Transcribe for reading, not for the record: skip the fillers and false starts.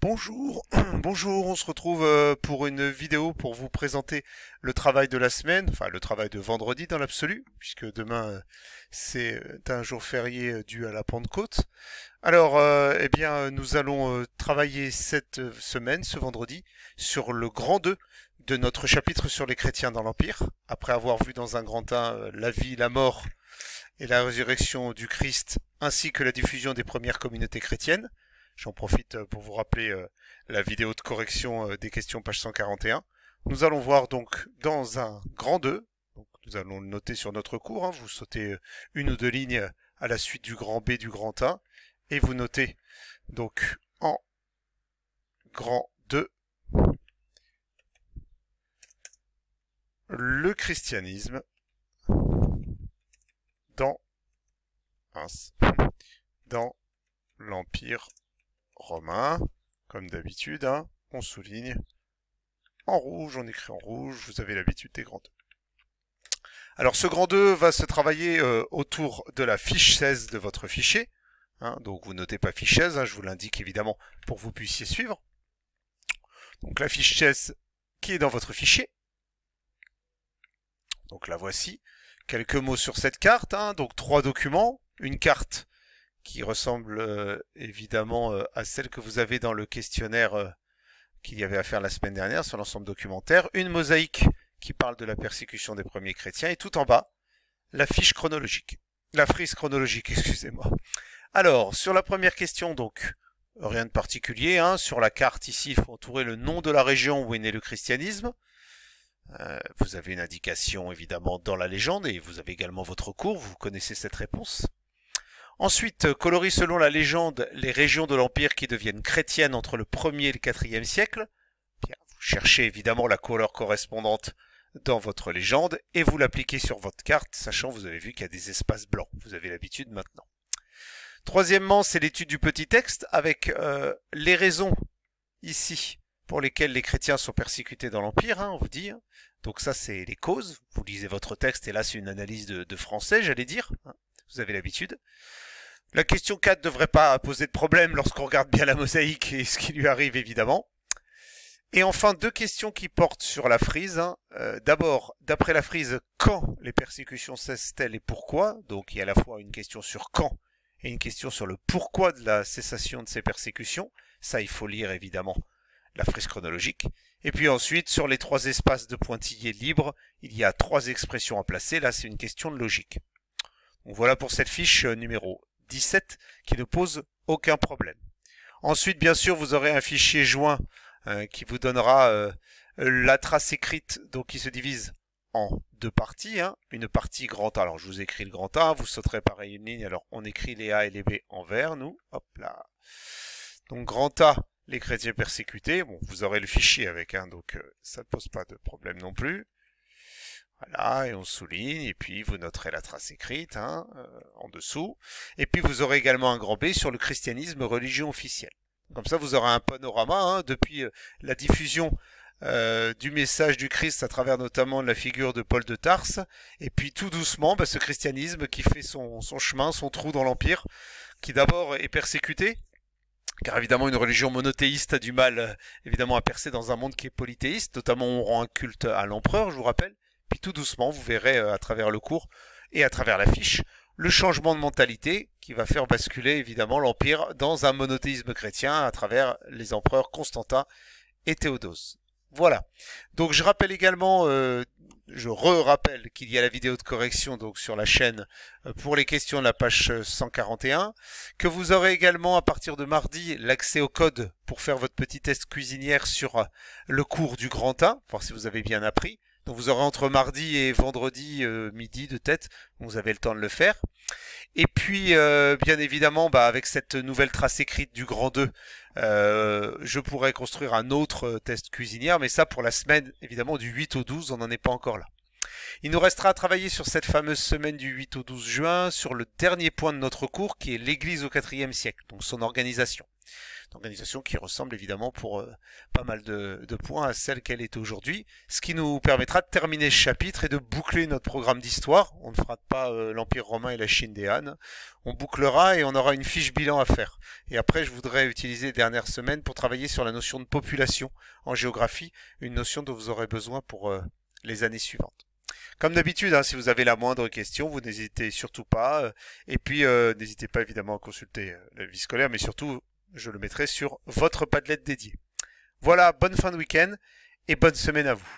Bonjour, bonjour, on se retrouve pour une vidéo pour vous présenter le travail de la semaine, enfin le travail de vendredi dans l'absolu, puisque demain c'est un jour férié dû à la Pentecôte. Alors, eh bien, nous allons travailler cette semaine, ce vendredi, sur le grand 2 de notre chapitre sur les chrétiens dans l'Empire, après avoir vu dans un grand 1 la vie, la mort et la résurrection du Christ, ainsi que la diffusion des premières communautés chrétiennes. J'en profite pour vous rappeler la vidéo de correction des questions page 141. Nous allons voir donc dans un grand 2, donc nous allons le noter sur notre cours, vous sautez une ou deux lignes à la suite du grand B du grand 1, et vous notez donc en grand 2 le christianisme dans l'Empire romain, comme d'habitude, on souligne en rouge, on écrit en rouge, vous avez l'habitude des grands 2. Alors ce grand 2 va se travailler autour de la fiche 16 de votre fichier, donc vous notez pas fiche 16, je vous l'indique évidemment pour que vous puissiez suivre. Donc la fiche 16 qui est dans votre fichier, donc la voici. Quelques mots sur cette carte, donc 3 documents, une carte qui ressemble évidemment à celle que vous avez dans le questionnaire qu'il y avait à faire la semaine dernière sur l'ensemble documentaire, une mosaïque qui parle de la persécution des premiers chrétiens, et tout en bas, la fiche chronologique. La frise chronologique, excusez-moi. Alors, sur la première question, donc, rien de particulier, sur la carte ici, il faut entourer le nom de la région où est né le christianisme. Vous avez une indication évidemment dans la légende, et vous avez également votre cours, vous connaissez cette réponse. Ensuite, colorie selon la légende les régions de l'Empire qui deviennent chrétiennes entre le 1er et le 4e siècle. Bien, vous cherchez évidemment la couleur correspondante dans votre légende et vous l'appliquez sur votre carte, sachant vous avez vu qu'il y a des espaces blancs. Vous avez l'habitude maintenant. Troisièmement, c'est l'étude du petit texte avec les raisons ici pour lesquelles les chrétiens sont persécutés dans l'Empire, on vous dit. Donc ça, c'est les causes. Vous lisez votre texte et là, c'est une analyse de français, j'allais dire. Vous avez l'habitude. La question 4 ne devrait pas poser de problème lorsqu'on regarde bien la mosaïque et ce qui lui arrive évidemment. Et enfin, 2 questions qui portent sur la frise. D'abord, d'après la frise, quand les persécutions cessent-elles et pourquoi? Donc il y a à la fois une question sur quand et une question sur le pourquoi de la cessation de ces persécutions. Ça, il faut lire évidemment la frise chronologique. Et puis ensuite, sur les 3 espaces de pointillés libres, il y a 3 expressions à placer. Là, c'est une question de logique. Donc voilà pour cette fiche numéro 17 qui ne pose aucun problème. Ensuite, bien sûr, vous aurez un fichier joint qui vous donnera la trace écrite, donc qui se divise en 2 parties. Une partie grand A, alors je vous écris le grand A, vous sauterez pareil une ligne, alors on écrit les A et les B en vert, nous. Hop là. Donc grand A, les chrétiens persécutés. Bon, vous aurez le fichier avec, donc ça ne pose pas de problème non plus. Voilà, et on souligne, et puis vous noterez la trace écrite en dessous. Et puis vous aurez également un grand B sur le christianisme, religion officielle. Comme ça, vous aurez un panorama depuis la diffusion du message du Christ à travers notamment la figure de Paul de Tarse. Et puis tout doucement, ce christianisme qui fait son chemin, son trou dans l'Empire, qui d'abord est persécuté, car évidemment une religion monothéiste a du mal évidemment à percer dans un monde qui est polythéiste, notamment on rend un culte à l'empereur, je vous rappelle. Puis tout doucement, vous verrez à travers le cours et à travers la fiche, le changement de mentalité qui va faire basculer évidemment l'Empire dans un monothéisme chrétien à travers les empereurs Constantin et Théodose. Voilà. Donc je rappelle également, je rappelle qu'il y a la vidéo de correction donc sur la chaîne pour les questions de la page 141, que vous aurez également à partir de mardi l'accès au code pour faire votre petit test cuisinière sur le cours du grand 1, voir si vous avez bien appris. Donc vous aurez entre mardi et vendredi midi de tête, vous avez le temps de le faire. Et puis bien évidemment, avec cette nouvelle trace écrite du grand 2, je pourrais construire un autre test cuisinière, mais ça pour la semaine évidemment du 8 au 12, on n'en est pas encore là. Il nous restera à travailler sur cette fameuse semaine du 8 au 12 juin, sur le dernier point de notre cours qui est l'Église au IVe siècle, donc son organisation. Une organisation qui ressemble évidemment pour pas mal de points à celle qu'elle est aujourd'hui, ce qui nous permettra de terminer ce chapitre et de boucler notre programme d'histoire. On ne fera pas l'Empire romain et la Chine des Han, on bouclera et on aura une fiche bilan à faire. Et après je voudrais utiliser les dernières semaines pour travailler sur la notion de population en géographie, une notion dont vous aurez besoin pour les années suivantes. Comme d'habitude, hein, si vous avez la moindre question, vous n'hésitez surtout pas. Et puis, n'hésitez pas évidemment à consulter la vie scolaire, mais surtout, je le mettrai sur votre Padlet dédié. Voilà, bonne fin de week-end et bonne semaine à vous.